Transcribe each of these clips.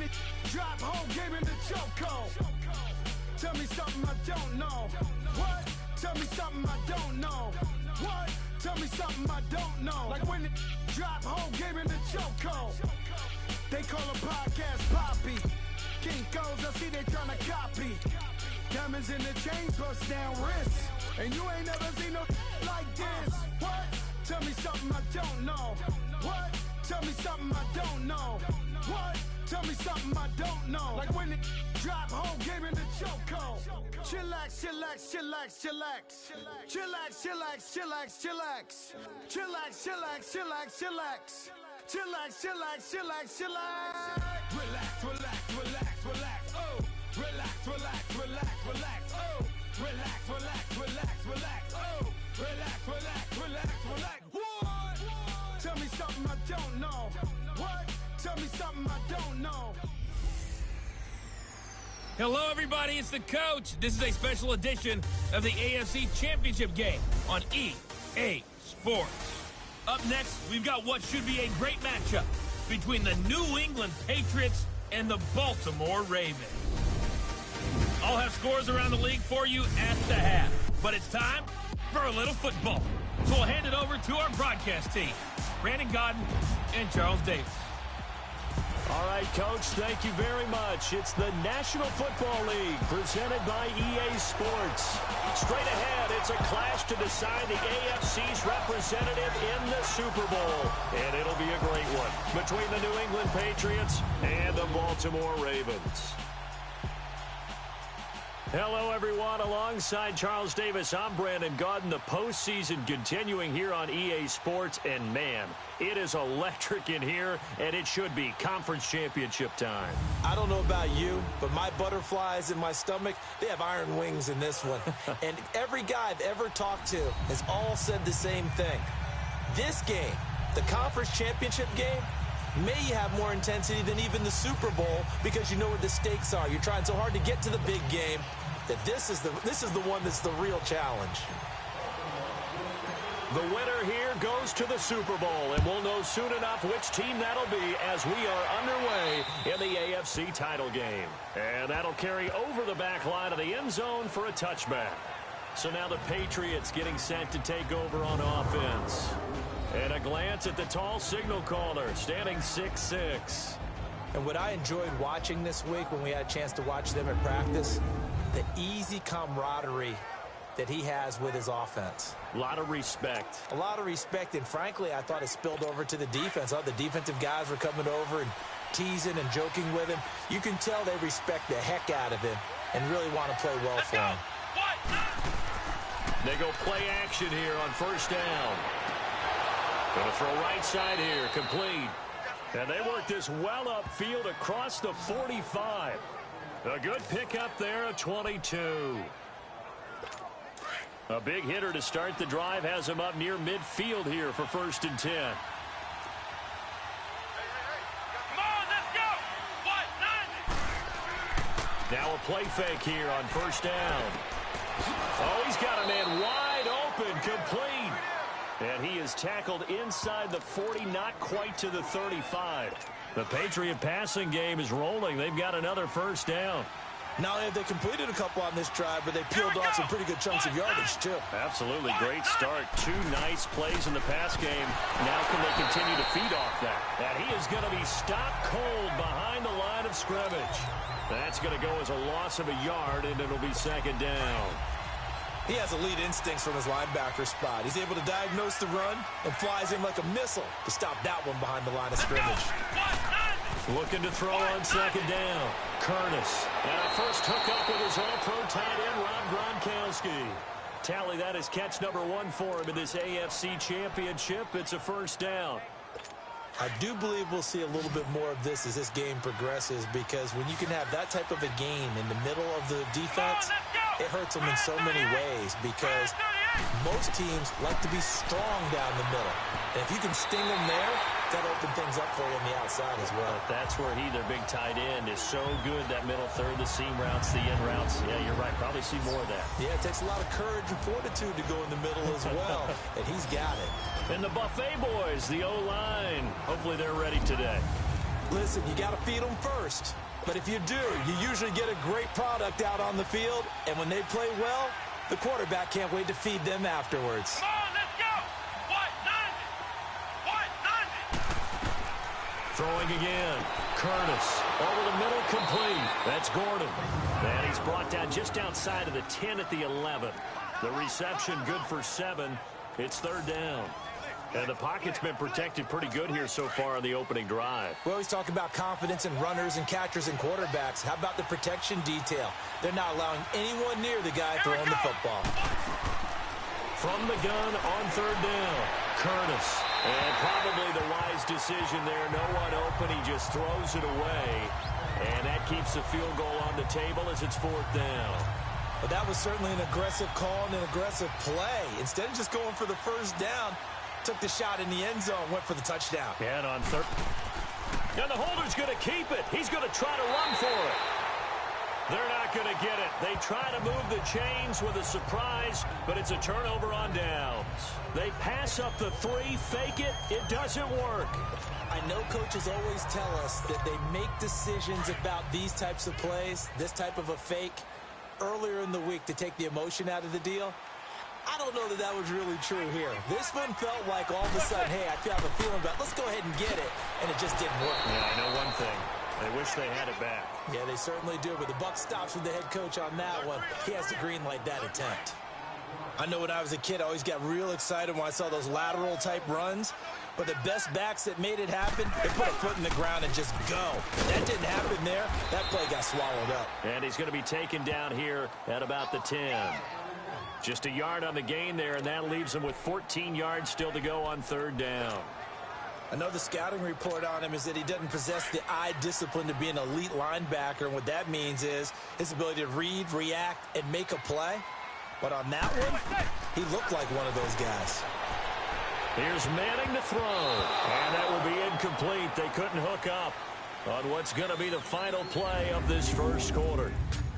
it drop, whole game in the chokehold. Tell me something I don't know. What? Tell me something I don't know. What? Tell me something I don't know. Like when it drop, whole game in the chokehold. They call a podcast Poppy. Kinkos, I see they tryna copy. Diamonds in the chains, bust down wrists. And you ain't never seen no like this. What? Tell me something I don't know. What? Tell me something I don't know. What? Tell me something I don't know. Like when it drop, whole game in the chokehold. Chillax, chillax, chillax, chillax. Chillax, chillax, chillax, chillax. Chillax, chillax, chillax, chillax. Chillax, chillax, chillax, chillax. Relax, relax, relax, relax. Oh, relax, relax, relax, relax. Oh, relax, relax, relax, relax. Oh, relax, relax, relax, relax. What? Tell me something I don't know. What? Tell me something I don't know. Hello, everybody. It's the coach. This is a special edition of the AFC Championship game on EA Sports. Up next, we've got what should be a great matchup between the New England Patriots and the Baltimore Ravens. I'll have scores around the league for you at the half. But it's time for a little football. So we'll hand it over to our broadcast team, Brandon Godden and Charles Davis. All right, Coach, thank you very much. It's the National Football League presented by EA Sports. Straight ahead, it's a clash to decide the AFC's representative in the Super Bowl. And it'll be a great one between the New England Patriots and the Baltimore Ravens. Hello, everyone. Alongside Charles Davis, I'm Brandon Godden. The postseason continuing here on EA Sports. And, man, it is electric in here, and it should be conference championship time. I don't know about you, but my butterflies in my stomach, they have iron wings in this one. And every guy I've ever talked to has all said the same thing. This game, the conference championship game, may have more intensity than even the Super Bowl because you know what the stakes are. You're trying so hard to get to the big game that this is the one that's the real challenge. The winner here goes to the Super Bowl, and we'll know soon enough which team that'll be as we are underway in the AFC title game. And that'll carry over the back line of the end zone for a touchback. So now the Patriots getting set to take over on offense. And a glance at the tall signal caller, standing 6'6". And what I enjoyed watching this week when we had a chance to watch them at practice, the easy camaraderie that he has with his offense. A lot of respect. A lot of respect, and frankly, I thought it spilled over to the defense. All the defensive guys were coming over and teasing and joking with him. You can tell they respect the heck out of him and really want to play well for him. They go play action here on first down. Going to throw right side here, complete. And they work this well upfield across the 45. A good pickup there at 22. A big hitter to start the drive has him up near midfield here for 1st and 10. Come on, let's go! Now a play fake here on first down. Oh, he's got a man wide open, complete. And he is tackled inside the 40, not quite to the 35. The Patriot passing game is rolling. They've got another first down. Not only have they completed a couple on this drive, but they peeled off some pretty good chunks of yardage, too. Absolutely. Great start. 2 nice plays in the pass game. Now can they continue to feed off that? And he is going to be stopped cold behind the line of scrimmage. That's going to go as a loss of a yard, and it'll be 2nd down. He has elite instincts from his linebacker spot. He's able to diagnose the run and flies in like a missile to stop that one behind the line of scrimmage. Looking to throw on 2nd down. Curtis. And a first hookup with his all-pro tight end, Rob Gronkowski. Tally that is catch number 1 for him in this AFC Championship. It's a first down. I do believe we'll see a little bit more of this as this game progresses, because when you can have that type of a gain in the middle of the defense, it hurts them in so many ways, because most teams like to be strong down the middle. And if you can sting them there, that'll open things up for you on the outside as well. But that's where their big tight end, is so good, that middle third, the seam routes, the in routes. Yeah, you're right. Probably see more of that. Yeah, it takes a lot of courage and fortitude to go in the middle as well, and he's got it. And the Buffet boys, the O-line, hopefully they're ready today. Listen, you got to feed them first. But if you do, you usually get a great product out on the field. And when they play well, the quarterback can't wait to feed them afterwards. Come on, let's go. What? 90. Throwing again. Curtis over the middle, complete. That's Gordon. And he's brought down just outside of the 10 at the 11. The reception good for 7. It's third down. And the pocket's been protected pretty good here so far on the opening drive. We always talk about confidence in runners and catchers and quarterbacks. How about the protection detail? They're not allowing anyone near the guy throwing the football. From the gun on third down, Curtis. And probably the wise decision there. No one open. He just throws it away. And that keeps the field goal on the table as it's fourth down. But that was certainly an aggressive call and an aggressive play. Instead of just going for the first down, took the shot in the end zone, went for the touchdown. And on third. And the holder's going to keep it. He's going to try to run for it. They're not going to get it. They try to move the chains with a surprise, but it's a turnover on downs. They pass up the 3, fake it. It doesn't work. I know coaches always tell us that they make decisions about these types of plays, this type of a fake, earlier in the week to take the emotion out of the deal. I don't know that that was really true here. This one felt like all of a sudden, hey, I have a feeling about let's go ahead and get it, and it just didn't work. Yeah, I know one thing. They wish they had it back. Yeah, they certainly do, but the buck stops with the head coach on that one. He has to green light that attempt. I know when I was a kid, I always got real excited when I saw those lateral-type runs, but the best backs that made it happen, they put a foot in the ground and just go. That didn't happen there. That play got swallowed up. And he's going to be taken down here at about the 10. Just a yard on the gain there, and that leaves him with 14 yards still to go on third down. I know the scouting report on him is that he doesn't possess the eye discipline to be an elite linebacker, and what that means is his ability to read, react, and make a play. But on that one, he looked like one of those guys. Here's Manning to throw, and that will be incomplete. They couldn't hook up on what's going to be the final play of this first quarter.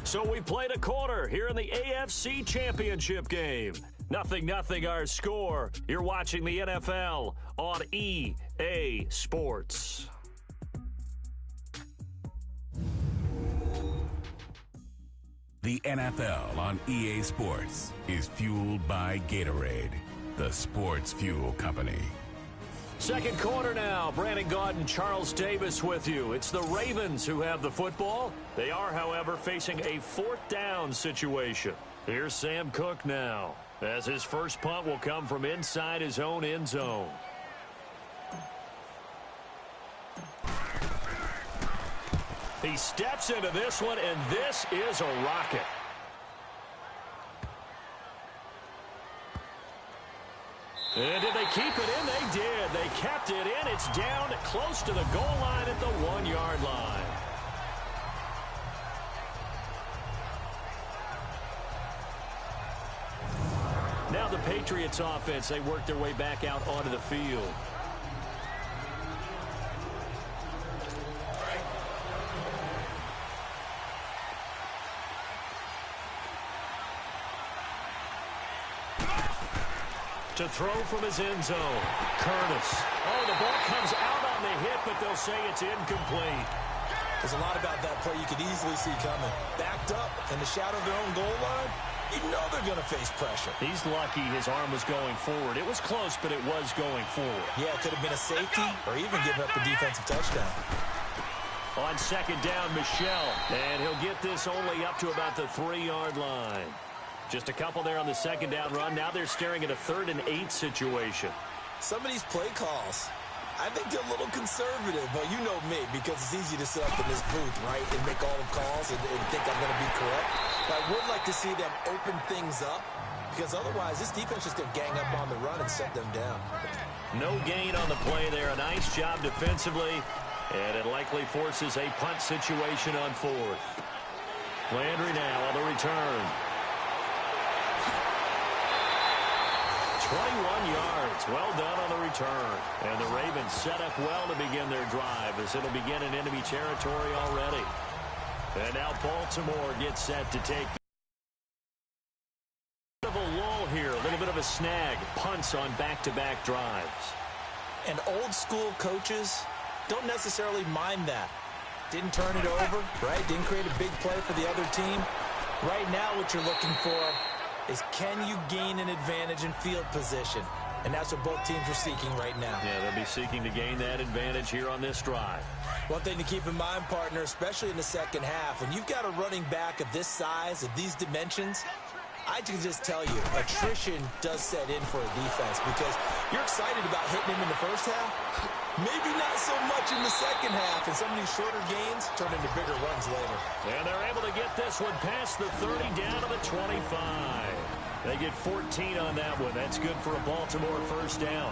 So we played a quarter here in the AFC Championship game. 0-0 our score. You're watching the NFL on EA Sports. The NFL on EA Sports is fueled by Gatorade, the sports fuel company. Second quarter now. Brandon Gaudin, Charles Davis with you. It's the Ravens who have the football. They are, however, facing a fourth down situation. Here's Sam Cook now, as his first punt will come from inside his own end zone. He steps into this one, and this is a rocket. And did they keep it in? They did. They kept it in. It's down close to the goal line at the 1-yard line. Now the Patriots offense, they work their way back out onto the field. To throw from his end zone, Curtis. Oh, the ball comes out on the hit, but they'll say it's incomplete. There's a lot about that play you could easily see coming. Backed up in the shadow of their own goal line, you know they're going to face pressure. He's lucky his arm was going forward. It was close, but it was going forward. Yeah, it could have been a safety or even giving up a defensive touchdown. On second down, Michelle, and he'll get this only up to about the 3-yard line. Just a couple there on the second down run. Now they're staring at a 3rd and 8 situation. Some of these play calls, I think they're a little conservative, but you know me, because it's easy to sit up in this booth, right, and make all the calls and think I'm going to be correct. But I would like to see them open things up, because otherwise this defense is going to gang up on the run and set them down. No gain on the play there. A nice job defensively, and it likely forces a punt situation on 4th. Landry now on the return. 21 yards. Well done on the return. And the Ravens set up well to begin their drive, as it'll begin in enemy territory already. And now Baltimore gets set to take a lull here. A little bit of a snag. Punts on back-to-back drives. And old school coaches don't necessarily mind that. Didn't turn it over, right? Didn't create a big play for the other team. Right now what you're looking for is, can you gain an advantage in field position? And that's what both teams are seeking right now. Yeah, they'll be seeking to gain that advantage here on this drive. One thing to keep in mind, partner, especially in the second half, when you've got a running back of this size, of these dimensions, I can just tell you, attrition does set in for a defense, because you're excited about hitting him in the first half. Maybe not so much in the second half, and some of these shorter gains turn into bigger runs later. And they're able to get this one past the 30 down to the 25. They get 14 on that one. That's good for a Baltimore first down.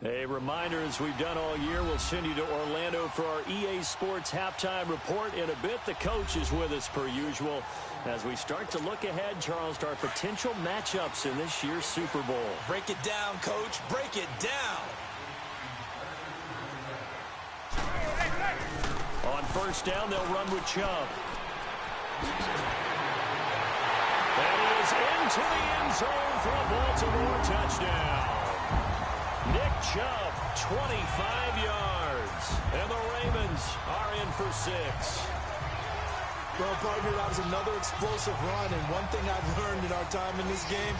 A reminder, as we've done all year, we'll send you to Orlando for our EA Sports halftime report in a bit. The coach is with us per usual as we start to look ahead, Charles, to our potential matchups in this year's Super Bowl. Break it down, Coach. Break it down. On first down, they'll run with Chubb. That is into the end zone for a Baltimore touchdown. Nick Chubb, 25 yards. And the Ravens are in for 6. Well, partner, that was another explosive run, and one thing I've learned in our time in this game,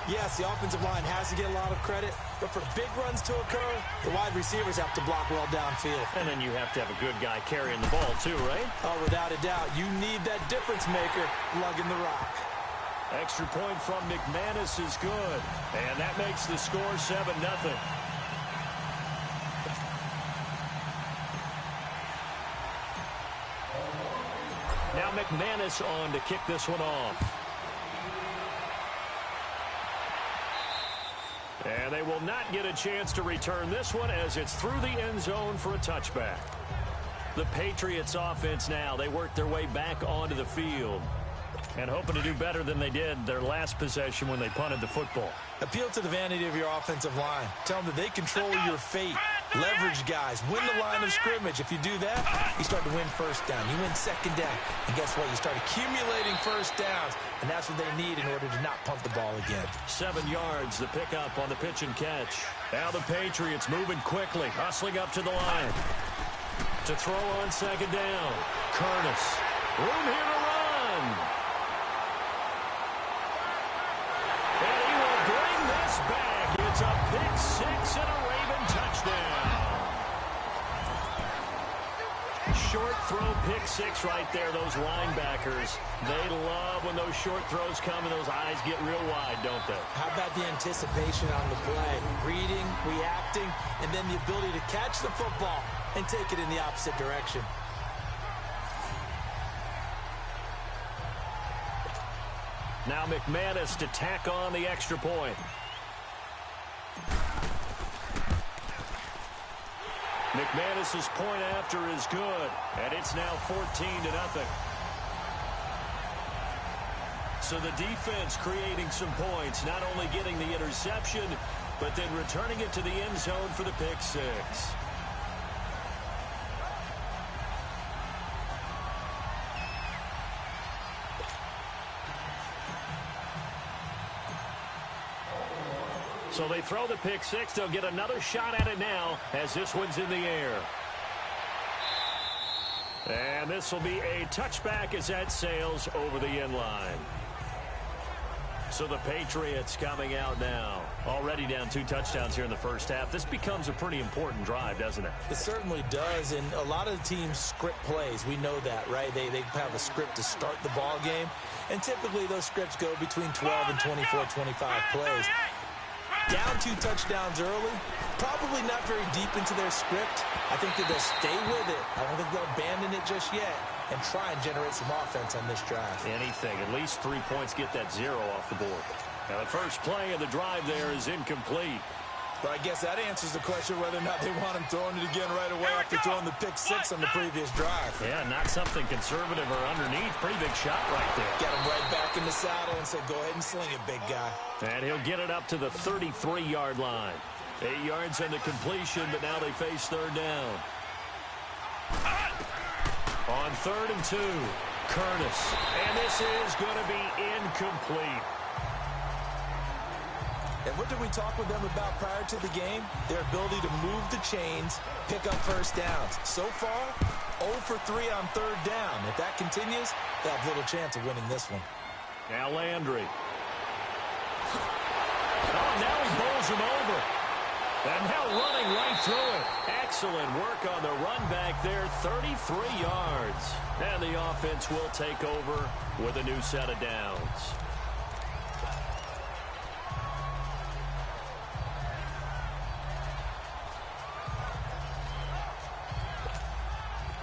yes, the offensive line has to get a lot of credit, but for big runs to occur, the wide receivers have to block well downfield. And then you have to have a good guy carrying the ball too, right? Oh, without a doubt. You need that difference maker lugging the rock. Extra point from McManus is good. And that makes the score 7-0. Now McManus on to kick this one off. And they will not get a chance to return this one as it's through the end zone for a touchback. The Patriots offense now, they work their way back onto the field and hoping to do better than they did their last possession when they punted the football. Appeal to the vanity of your offensive line. Tell them that they control your fate. Leverage guys. Win the line of scrimmage. If you do that, you start to win first down. You win second down. And guess what? You start accumulating first downs. And that's what they need in order to not punt the ball again. 7 yards, the pickup on the pitch and catch. Now the Patriots moving quickly, hustling up to the line. To throw on second down. Curtis. Room here to run. And he will bring this back. It's a pick 6 and a Raven touchdown. Short throw, pick 6 right there. Those linebackers, they love when those short throws come and those eyes get real wide, don't they? How about the anticipation on the play? Reading, reacting, and then the ability to catch the football and take it in the opposite direction. Now McManus to tack on the extra point. McManus's point after is good, and it's now 14-0. So the defense creating some points, not only getting the interception, but then returning it to the end zone for the pick 6. So they throw the pick 6. They'll get another shot at it now as this one's in the air. And this will be a touchback as that sails over the end line. So the Patriots coming out now. Already down 2 touchdowns here in the first half. This becomes a pretty important drive, doesn't it? It certainly does, and a lot of teams script plays. We know that, right? They have a script to start the ball game, and typically those scripts go between 12 and 24, 25 plays. Down 2 touchdowns early, probably not very deep into their script. I think that they'll stay with it. I don't think they'll abandon it just yet and try and generate some offense on this drive. Anything. At least 3 points, get that 0 off the board. Now the first play of the drive there is incomplete. But I guess that answers the question whether or not they want him throwing it again right away after throwing the pick 6 on the previous drive. Yeah, not something conservative or underneath. Pretty big shot right there. Get him right back in the saddle and say, go ahead and sling it, big guy. And he'll get it up to the 33-yard line. 8 yards on the completion, but now they face third down. On 3rd and 2, Curtis. And this is going to be incomplete. And what did we talk with them about prior to the game? Their ability to move the chains, pick up first downs. So far, 0 for 3 on third down. If that continues, they'll have little chance of winning this one. Now Landry. Oh, now he bowls him over. And now running right through it. Excellent work on the run back there, 33 yards. And the offense will take over with a new set of downs.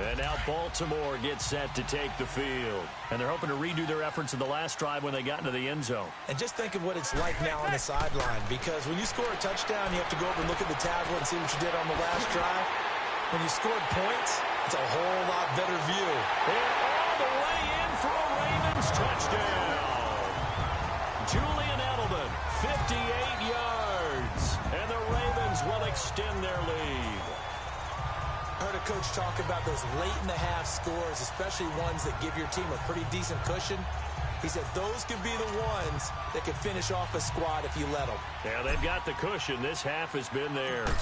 And now Baltimore gets set to take the field. And they're hoping to redo their efforts in the last drive when they got into the end zone. And just think of what it's like now on the sideline, because when you score a touchdown, you have to go over and look at the tablet and see what you did on the last drive. When you scored points, it's a whole lot better view. And all the way in for a Ravens touchdown. Julian Edelman, 58 yards. And the Ravens will extend their lead. I heard a coach talk about those late-in-the-half scores, especially ones that give your team a pretty decent cushion. He said those could be the ones that could finish off a squad if you let them. Yeah, they've got the cushion. This half has been theirs.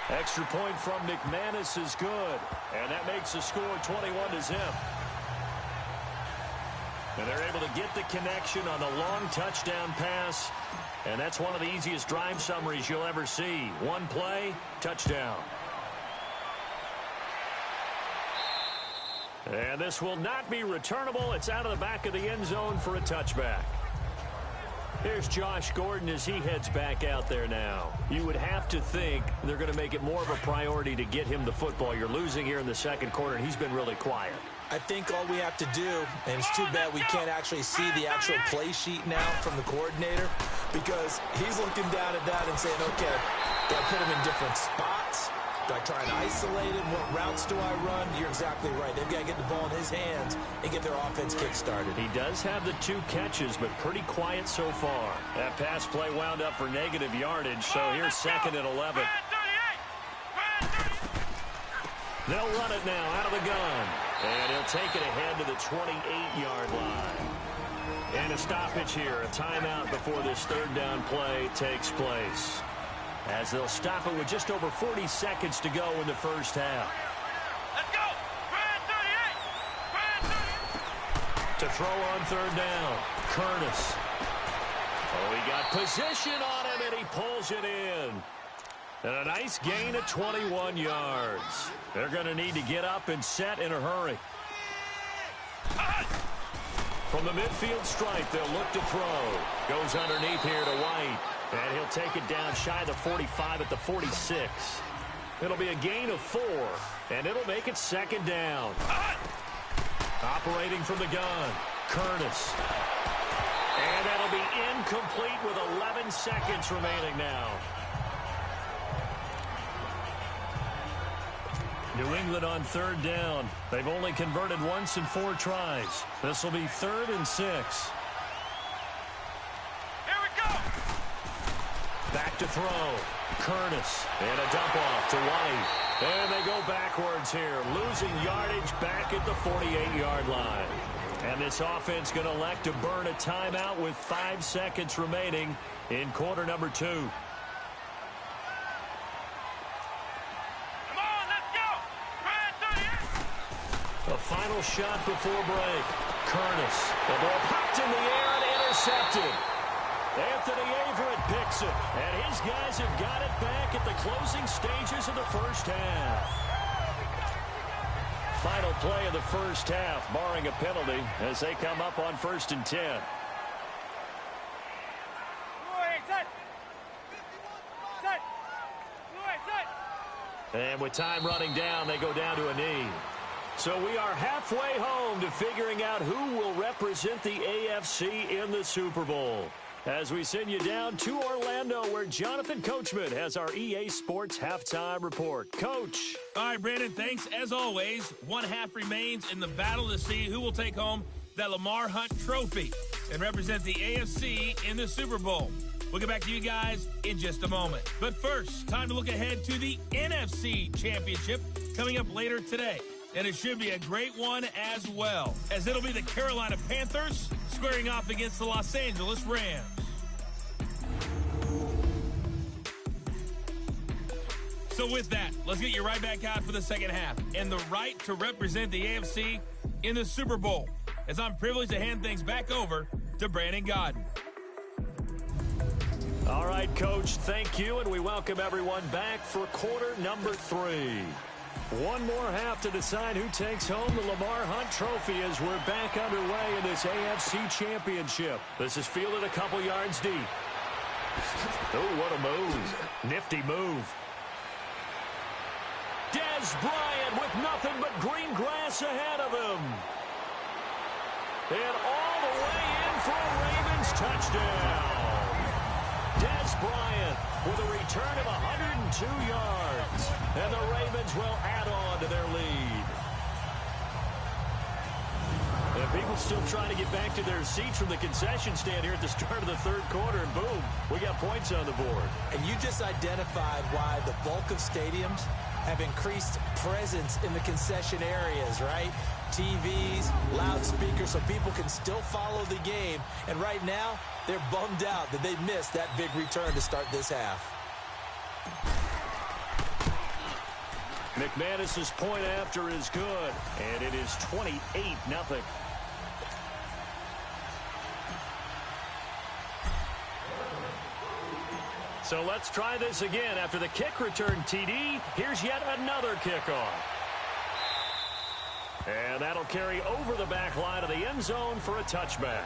Extra point from McManus is good. And that makes the score 21-0. And they're able to get the connection on the long touchdown pass. And that's one of the easiest drive summaries you'll ever see. One play, touchdown. And this will not be returnable. It's out of the back of the end zone for a touchback. Here's Josh Gordon as he heads back out there now. You would have to think they're going to make it more of a priority to get him the football. You're losing here in the second quarter, and he's been really quiet. I think all we have to do, and it's too bad we can't actually see the actual play sheet now from the coordinator, because he's looking down at that and saying, okay, do I put him in different spots? Do I try and isolate him? What routes do I run? You're exactly right. They've got to get the ball in his hands and get their offense kick-started. He does have the 2 catches, but pretty quiet so far. That pass play wound up for negative yardage, so here's 2nd and 11. They'll run it now out of the gun. And he'll take it ahead to the 28-yard line. And a stoppage here, a timeout before this third down play takes place. As they'll stop it with just over 40 seconds to go in the first half. Let's go! 38! To throw on third down, Curtis. Oh, he got position on him, and he pulls it in. And a nice gain of 21 yards. They're going to need to get up and set in a hurry. From the midfield stripe, they'll look to throw. Goes underneath here to White. And he'll take it down shy of the 45 at the 46. It'll be a gain of 4. And it'll make it 2nd down. Operating from the gun, Curtis. And that'll be incomplete with 11 seconds remaining now. New England on third down. They've only converted once in 4 tries. This will be 3rd and 6. Here we go! Back to throw. Curtis. And a dump off to White. And they go backwards here. Losing yardage back at the 48-yard line. And this offense going to elect to burn a timeout with 5 seconds remaining in quarter number 2. A final shot before break. Curtis. The ball popped in the air and intercepted. Anthony Averett picks it. And his guys have got it back at the closing stages of the first half. Final play of the first half, barring a penalty, as they come up on 1st and 10. And with time running down, they go down to a knee. So we are halfway home to figuring out who will represent the AFC in the Super Bowl. As we send you down to Orlando, where Jonathan Coachman has our EA Sports Halftime Report. Coach. All right, Brandon, thanks. As always, 1 half remains in the battle to see who will take home that Lamar Hunt trophy and represent the AFC in the Super Bowl. We'll get back to you guys in just a moment. But first, time to look ahead to the NFC Championship coming up later today. And it should be a great one as well, as it'll be the Carolina Panthers squaring off against the Los Angeles Rams. So with that, let's get you right back out for the second half and the right to represent the AFC in the Super Bowl, as I'm privileged to hand things back over to Brandon Godden. All right, Coach, thank you, and we welcome everyone back for quarter number 3. One more half to decide who takes home the Lamar Hunt Trophy as we're back underway in this AFC Championship. This is fielded a couple yards deep. Oh, what a move. Nifty move. Dez Bryant with nothing but green grass ahead of him. And all the way in for a Ravens touchdown. Dez Bryant with a return of 102 yards. And the Ravens will add on to their lead. And people still trying to get back to their seats from the concession stand here at the start of the third quarter. And boom, we got points on the board. And you just identified why the bulk of stadiums have increased presence in the concession areas, right? TVs, loudspeakers, so people can still follow the game. And right now, they're bummed out that they missed that big return to start this half. McManus's point after is good, and it is 28-0. So let's try this again. After the kick return TD, here's yet another kickoff. And that'll carry over the back line of the end zone for a touchback.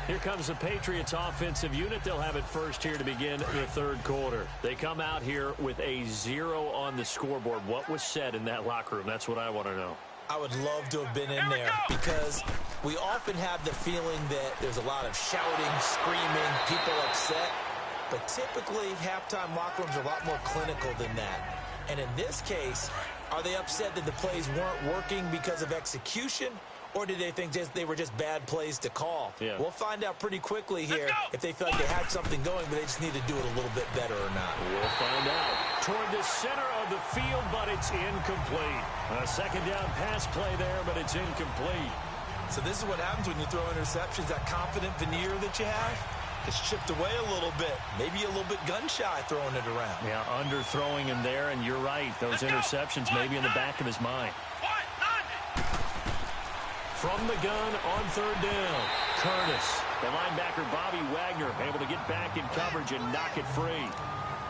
Here comes the Patriots offensive unit. They'll have it first here to begin the third quarter. They come out here with a 0 on the scoreboard. What was said in that locker room? That's what I want to know. I would love to have been in there because we often have the feeling that there's a lot of shouting, screaming, people upset. But typically, halftime locker rooms are a lot more clinical than that. And in this case, are they upset that the plays weren't working because of execution? Or did they think they were just bad plays to call? Yeah. We'll find out pretty quickly here if they felt like they had something going, but they just need to do it a little bit better or not. We'll find out. Toward the center of the field, but it's incomplete. A second down pass play there, but it's incomplete. So this is what happens when you throw interceptions. That confident veneer that you have gets chipped away a little bit. Maybe a little bit gun-shy throwing it around. Yeah, underthrowing him there, and you're right. Those interceptions maybe in the back of his mind. From the gun on third down, Curtis. The linebacker, Bobby Wagner, able to get back in coverage and knock it free.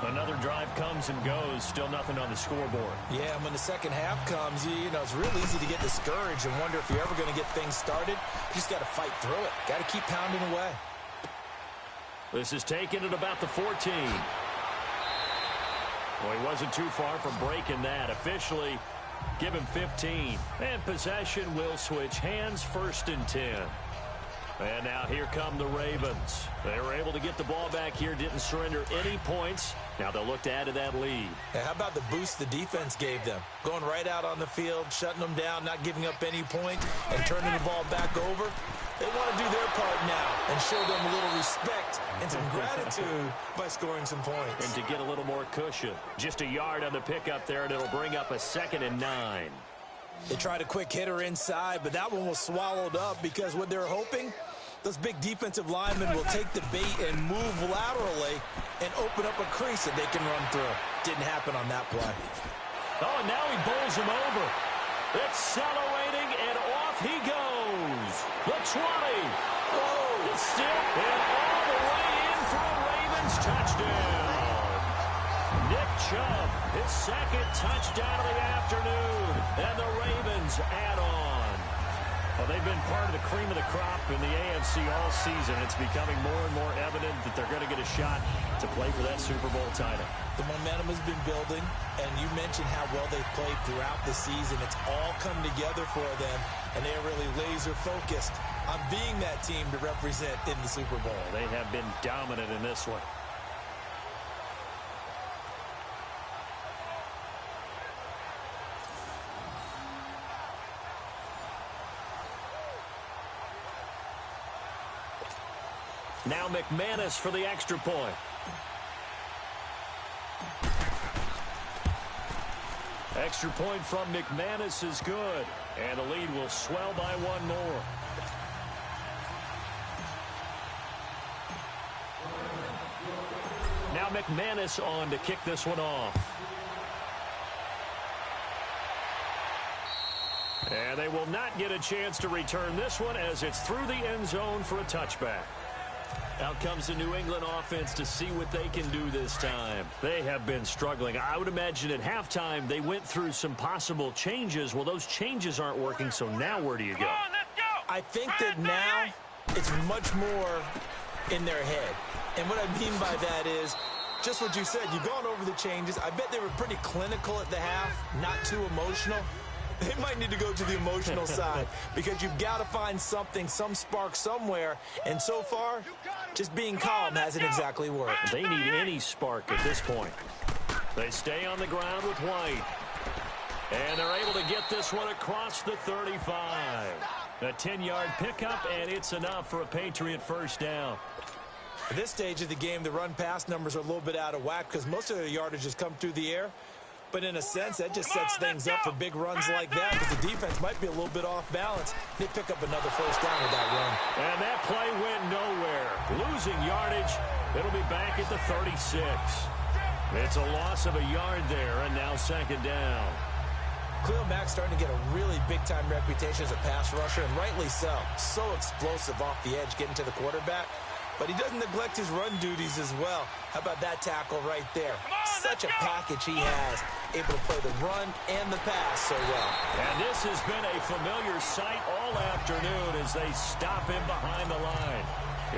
Another drive comes and goes. Still nothing on the scoreboard. Yeah, and when the second half comes, you know, it's real easy to get discouraged and wonder if you're ever going to get things started. You just got to fight through it. Got to keep pounding away. This is taken at about the 14. Well, he wasn't too far from breaking that. Officially, give him 15. And possession will switch hands, 1st and 10. And now here come the Ravens. They were able to get the ball back here, didn't surrender any points. Now they'll look to add to that lead. Yeah, how about the boost the defense gave them? Going right out on the field, shutting them down, not giving up any points, and turning the ball back over. They want to do their part now and show them a little respect and some gratitude by scoring some points. And to get a little more cushion. Just a yard on the pickup there, and it'll bring up a 2nd and 9. They tried a quick hitter inside, but that one was swallowed up because what they're hoping, those big defensive linemen will take the bait and move laterally and open up a crease that they can run through. Didn't happen on that play. Oh, and now he bowls him over. Accelerating, and off he goes. The 20. Whoa. It's still, and all the way in for a Ravens touchdown. Nick Chubb, his 2nd touchdown of the afternoon. And the Ravens add on. Well, they've been part of the cream of the crop in the AFC all season. It's becoming more and more evident that they're going to get a shot to play for that Super Bowl title. The momentum has been building, and you mentioned how well they've played throughout the season. It's all come together for them, and they're really laser-focused on being that team to represent in the Super Bowl. They have been dominant in this one. Now McManus for the extra point. Extra point from McManus is good. And the lead will swell by one more. McManus on to kick this one off. And they will not get a chance to return this one as it's through the end zone for a touchback. Out comes the New England offense to see what they can do this time. They have been struggling. I would imagine at halftime they went through some possible changes. Well, those changes aren't working, so now where do you go? I think that now it's much more in their head. And what I mean by that is just what you said. You've gone over the changes. I bet they were pretty clinical at the half, not too emotional. They might need to go to the emotional side because you've got to find something, some spark somewhere. And so far, just being calm hasn't exactly worked. They need any spark at this point. They stay on the ground with White. And they're able to get this one across the 35. A 10-yard pickup, and it's enough for a Patriot first down. At this stage of the game, the run-pass numbers are a little bit out of whack because most of their yardage has come through the air. But in a sense, that just sets things up for big runs like that because the defense might be a little bit off balance. They pick up another first down with that run. And that play went nowhere. Losing yardage. It'll be back at the 36. It's a loss of a yard there, and now second down. Khalil Mack's starting to get a really big-time reputation as a pass rusher, and rightly so. So explosive off the edge getting to the quarterback. But he doesn't neglect his run duties as well. How about that tackle right there? Such a package he has, able to play the run and the pass so well. And this has been a familiar sight all afternoon as they stop him behind the line.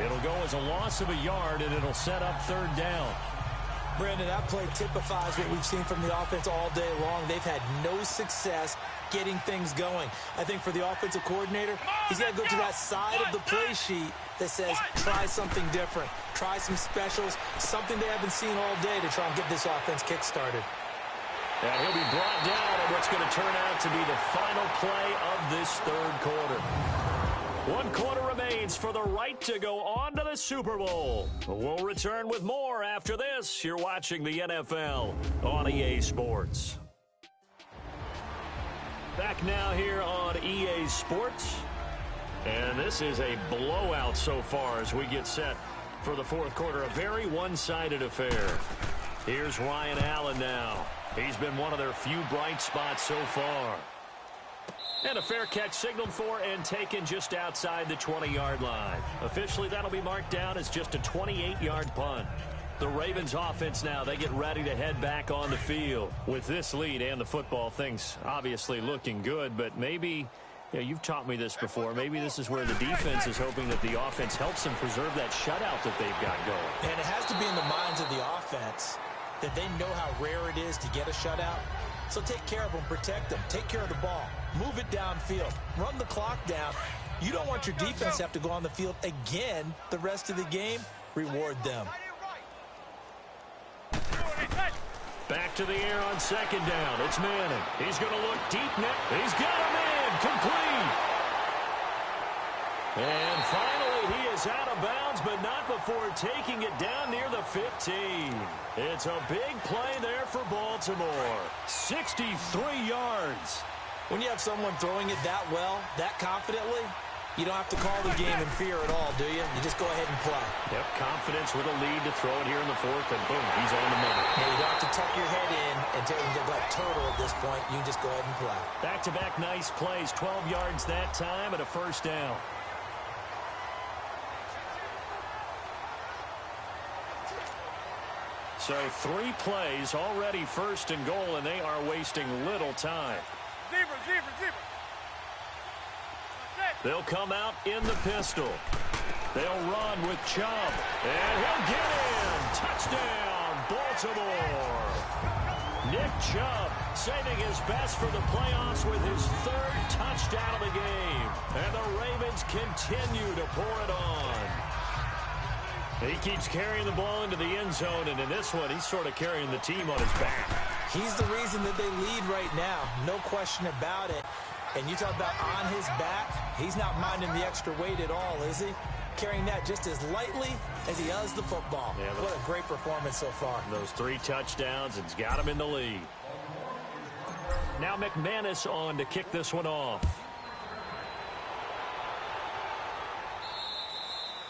It'll go as a loss of a yard, and it'll set up third down. Brandon, that play typifies what we've seen from the offense all day long. They've had no success getting things going. I think for the offensive coordinator, he's got to go to that side of the play sheet that says try something different, try some specials, something they haven't seen all day to try and get this offense kick-started. And he'll be brought down at what's going to turn out to be the final play of this third quarter. 1 quarter remains for the right to go on to the Super Bowl. We'll return with more after this. You're watching the NFL on EA Sports. Back now here on EA Sports. And this is a blowout so far as we get set for the fourth quarter. A very one-sided affair. Here's Ryan Allen now. He's been one of their few bright spots so far. And a fair catch signaled for and taken just outside the 20-yard line. Officially, that'll be marked down as just a 28-yard punt. The Ravens offense now, they get ready to head back on the field. With this lead and the football, things obviously looking good, but maybe, you've taught me this before, maybe this is where the defense is hoping that the offense helps them preserve that shutout that they've got going. And it has to be in the minds of the offense that they know how rare it is to get a shutout. So take care of them, protect them, take care of the ball, move it downfield, run the clock down. You don't want your defense to have to go on the field again the rest of the game. Reward them. Back to the air on second down. It's Manning. He's going to look deep net. He's got a man. Complete. And finally, he is out of bounds, but not before taking it down near the 15. It's a big play there for Baltimore. 63 yards. When you have someone throwing it that well, that confidently, you don't have to call the game in fear at all, do you? You just go ahead and play. Yep, confidence with a lead to throw it here in the fourth, and boom, he's on the money. Yeah, you don't have to tuck your head in and take like turtle at this point. You just go ahead and play. Back-to-back nice plays, 12 yards that time and a first down. So 3 plays, already first and goal, and they are wasting little time. Zebra. They'll come out in the pistol. They'll run with Chubb. And he'll get in. Touchdown, Baltimore. Nick Chubb saving his best for the playoffs with his 3rd touchdown of the game. And the Ravens continue to pour it on. He keeps carrying the ball into the end zone, and in this one, he's sort of carrying the team on his back. He's the reason that they lead right now. No question about it. And you talk about on his back, he's not minding the extra weight at all, is he? Carrying that just as lightly as he does the football. Yeah, what a great performance so far. Those 3 touchdowns, it's got him in the lead. Now McManus on to kick this one off.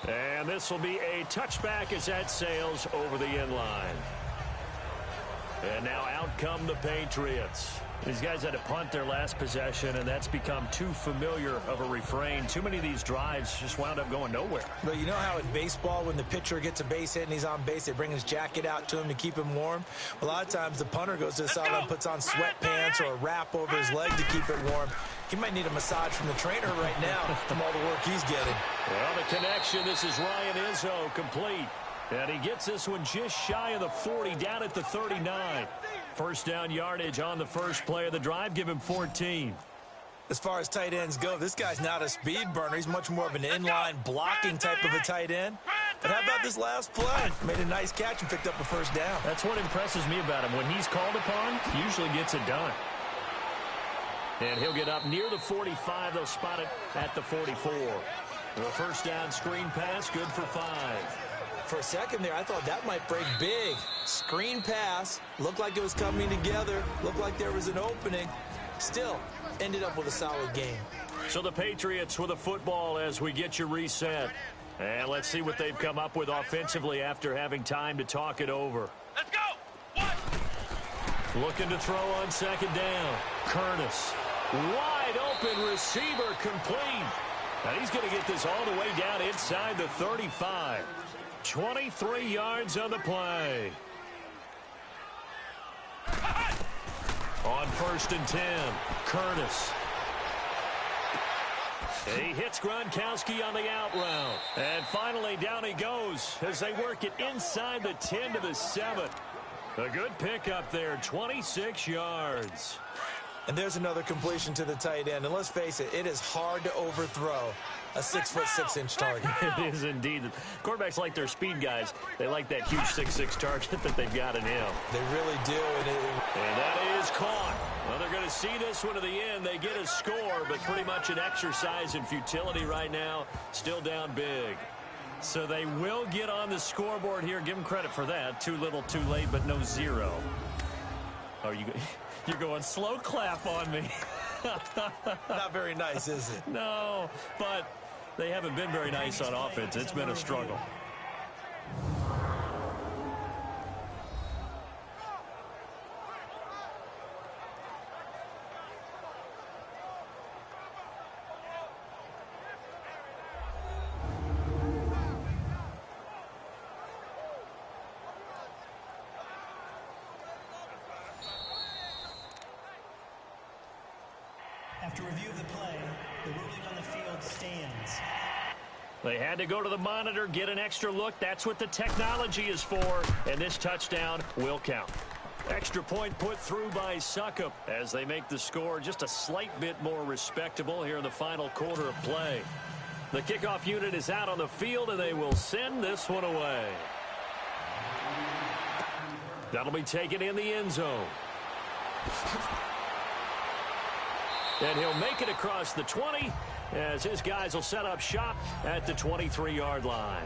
And this will be a touchback as that sails over the end line. And now out come the Patriots. These guys had to punt their last possession, and that's become too familiar of a refrain. Too many of these drives just wound up going nowhere. But you know how in baseball, when the pitcher gets a base hit and he's on base, they bring his jacket out to him to keep him warm? A lot of times the punter goes to the sideline, puts on sweatpants or a wrap over his leg to keep it warm. He might need a massage from the trainer right now from all the work he's getting. Well, the connection, this is Ryan Izzo, complete. And he gets this one just shy of the 40, down at the 39. First down yardage on the first play of the drive. Give him 14. As far as tight ends go, this guy's not a speed burner. He's much more of an inline blocking type of a tight end. But how about this last play? Made a nice catch and picked up a first down. That's what impresses me about him. When he's called upon, he usually gets it done. And he'll get up near the 45. They'll spot it at the 44. The first down screen pass, good for 5. For a second there, I thought that might break big. Screen pass. Looked like it was coming together. Looked like there was an opening. Still, ended up with a solid game. So the Patriots with a football as we get you reset. And let's see what they've come up with offensively after having time to talk it over. Let's go! One. Looking to throw on second down. Curtis. Wide open receiver complete. And he's going to get this all the way down inside the 35. 23 yards on the play. On first and 10, Curtis. He hits Gronkowski on the out route. And finally down he goes as they work it inside the 10 to the 7. A good pickup there, 26 yards. And there's another completion to the tight end. And let's face it, it is hard to overthrow a 6'6" target. It is indeed. Quarterbacks like their speed guys. They like that huge 6'6" target that they've got in him. They really do. And that is caught. Well, they're going to see this one to the end. They get a score, but pretty much an exercise in futility right now. Still down big. So they will get on the scoreboard here. Give them credit for that. Too little, too late, but no zero. Oh, you're going slow clap on me. Not very nice, is it? No, but they haven't been very nice on offense. It's been a struggle. After review of the play, the ruling on the field stands. They had to go to the monitor, get an extra look. That's what the technology is for, and this touchdown will count. Extra point put through by Suckup as they make the score just a slight bit more respectable here in the final quarter of play. The kickoff unit is out on the field, and they will send this one away. That'll be taken in the end zone. And he'll make it across the 20 as his guys will set up shop at the 23-yard line.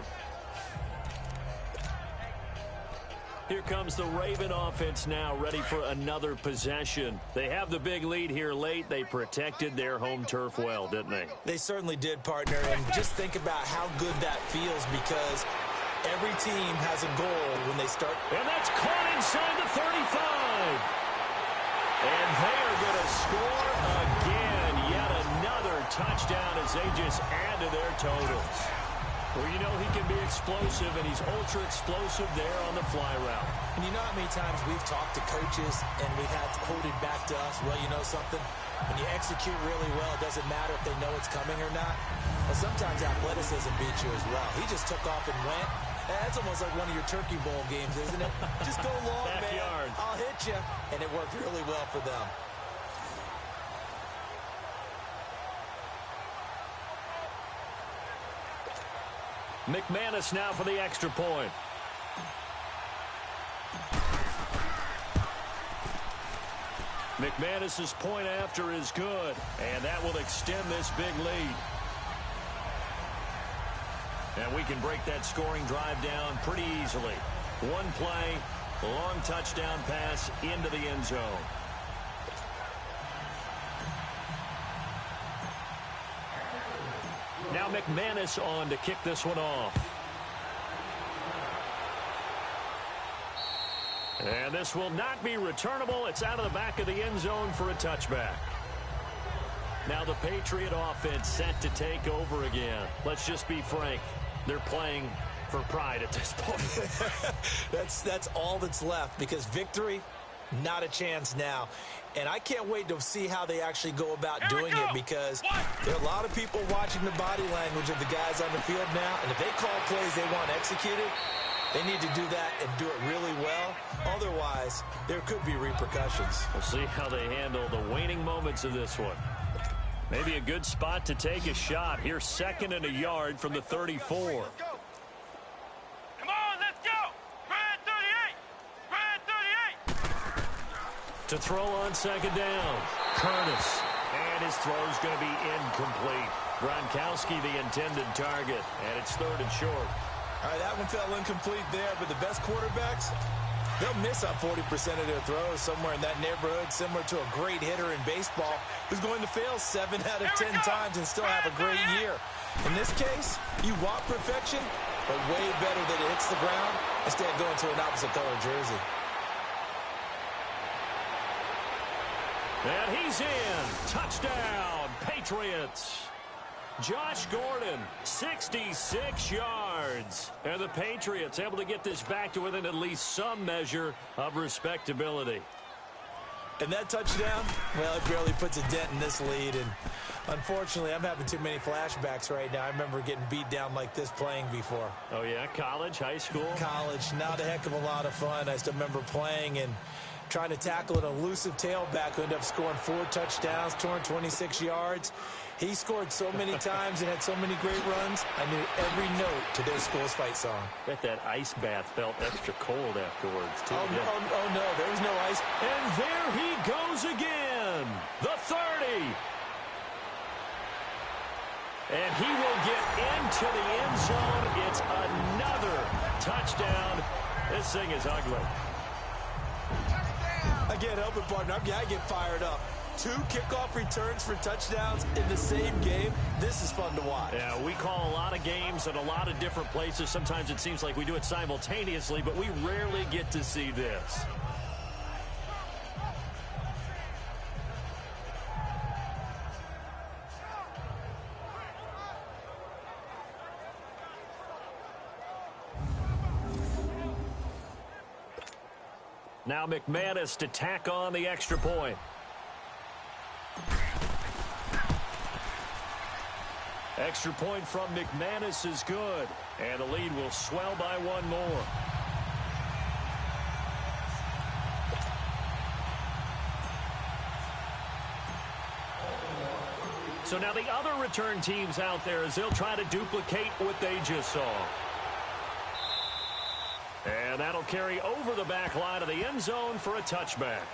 Here comes the Raven offense now, ready for another possession. They have the big lead here late. They protected their home turf well, didn't they? They certainly did, partner. And just think about how good that feels, because every team has a goal when they start. And that's caught inside the 35. And they are going to score again. Yet another touchdown as they just add to their totals. Well, you know he can be explosive, and he's ultra explosive there on the fly route. And you know how many times we've talked to coaches and we've had quoted back to us, well, you know something? When you execute really well, it doesn't matter if they know it's coming or not. Well, sometimes athleticism beats you as well. He just took off and went. That's almost like one of your Turkey Bowl games, isn't it? Just go long, Backyard. man. I'll hit you. And it worked really well for them. McManus now for the extra point. McManus's point after is good, and that will extend this big lead. And we can break that scoring drive down pretty easily. One play, long touchdown pass into the end zone. Now Now McManus on to kick this one off. And this will not be returnable. It's out of the back of the end zone for a touchback. Now the Patriot offense set to take over again. Let's just be frank. They're playing for pride at this point. That's all that's left, because victory, not a chance now. And I can't wait to see how they actually go about doing it, because there are a lot of people watching the body language of the guys on the field now. And if they call plays they want executed, they need to do that and do it really well. Otherwise, there could be repercussions. We'll see how they handle the waning moments of this one. Maybe a good spot to take a shot. Here's 2nd and a yard from the 34. Come on, let's go! Red 38! Red 38! To throw on 2nd down, Curtis. And his throw's going to be incomplete. Gronkowski the intended target, and it's 3rd and short. All right, that one fell incomplete there, but the best quarterbacks, they'll miss on 40% of their throws, somewhere in that neighborhood, similar to a great hitter in baseball who's going to fail 7 out of 10 times and still have a great year. In this case, you want perfection, but way better that it hits the ground instead of going to an opposite color jersey. And he's in. Touchdown, Patriots. Josh Gordon, 66 yards. And the Patriots able to get this back to within at least some measure of respectability. And that touchdown, well, it barely puts a dent in this lead. And unfortunately, I'm having too many flashbacks right now. I remember getting beat down like this playing before. Oh, yeah? College, high school? College. Not a heck of a lot of fun. I still remember playing and trying to tackle an elusive tailback who ended up scoring 4 touchdowns, 226 yards. He scored so many times and had so many great runs, I knew every note to their school's fight song. Bet that ice bath felt extra cold afterwards, too. Oh, no, there was no ice. And there he goes again, the 30. And he will get into the end zone. It's another touchdown. This thing is ugly. I can't help it, partner. I get fired up. 2 kickoff returns for touchdowns in the same game. This is fun to watch. Yeah, we call a lot of games at a lot of different places. Sometimes it seems like we do it simultaneously, but we rarely get to see this. Now McManus to tack on the extra point. Extra point from McManus is good. And the lead will swell by 1 more. So now the other return teams out there as they'll try to duplicate what they just saw. And that'll carry over the back line of the end zone for a touchback.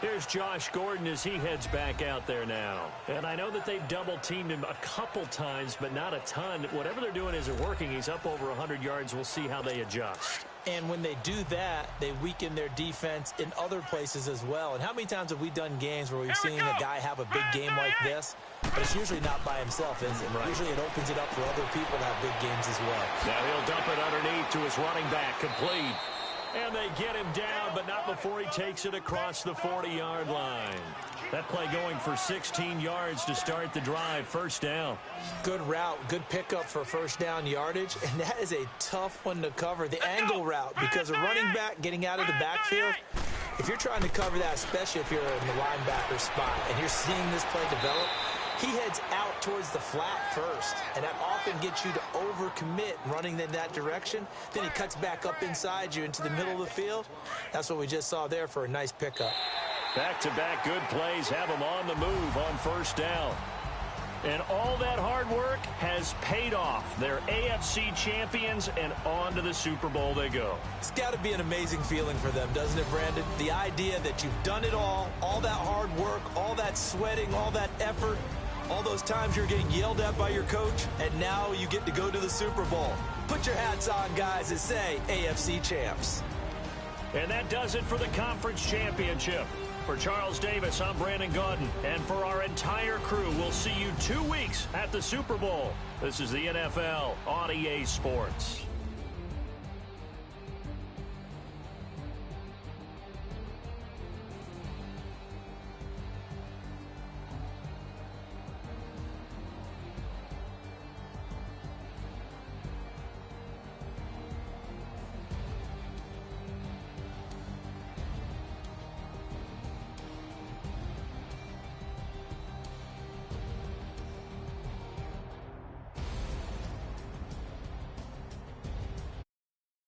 Here's Josh Gordon as he heads back out there now. And I know that they've double-teamed him a couple times, but not a ton. Whatever they're doing isn't working. He's up over 100 yards. We'll see how they adjust. And when they do that, they weaken their defense in other places as well. And how many times have we done games where we've seen a guy have a big game like this? But it's usually not by himself, is it? Right. Usually it opens it up for other people to have big games as well. Now he'll dump it underneath to his running back, complete. And they get him down, but not before he takes it across the 40-yard line. That play going for 16 yards to start the drive. First down. Good route, good pickup for first down yardage, and that is a tough one to cover. The angle route, because a running back getting out of the backfield, if you're trying to cover that, especially if you're in the linebacker spot, and you're seeing this play develop, he heads out towards the flat first, and that often gets you to overcommit running in that direction. Then he cuts back up inside you into the middle of the field. That's what we just saw there for a nice pickup. Back-to-back good plays have him on the move on first down. And all that hard work has paid off. They're AFC champions, and on to the Super Bowl they go. It's got to be an amazing feeling for them, doesn't it, Brandon? The idea that you've done it all that hard work, all that sweating, all that effort, all those times you're getting yelled at by your coach, and now you get to go to the Super Bowl. Put your hats on, guys, and say AFC champs. And that does it for the conference championship. For Charles Davis, I'm Brandon Gaudin. And for our entire crew, we'll see you 2 weeks at the Super Bowl. This is the NFL on EA Sports.